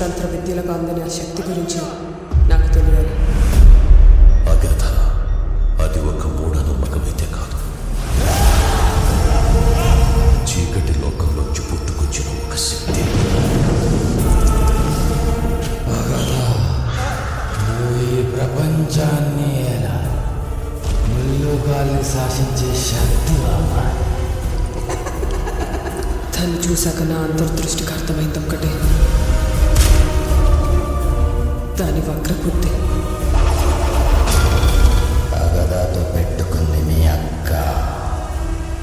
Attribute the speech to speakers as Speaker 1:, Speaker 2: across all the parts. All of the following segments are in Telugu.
Speaker 1: తంత్ర విద్యలకు అందని ఆ శక్తి గురించి నాకు తెలియాలి.
Speaker 2: అగధ అది ఒక మూఢనమ్మకమైతే కాదు, చీకటి లోకంలోంచి పుట్టుకొచ్చిన ఒక శక్తి.
Speaker 3: అగధ, నువ్వు ఈ ప్రపంచాన్ని ఎలా ముల్లోకాల్ని శాసించే శక్తి అమ్మా.
Speaker 1: దాన్ని చూశాక నా అంతర్దృష్టికి అర్థమైంది ఒక్కటే, దాని వక్రబుద్ధి.
Speaker 3: అగధతో పెట్టుకుంది మీ అక్క,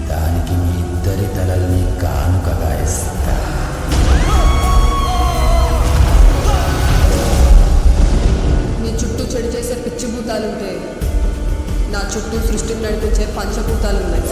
Speaker 3: దానికి మీ ఇద్దరి తలల్ని కానుకగా ఇస్తా.
Speaker 1: నీ చుట్టూ చెడు చేసే పిచ్చి భూతాలుంటే నా చుట్టూ సృష్టిని నడిపించే పంచభూతాలు ఉన్నాయి.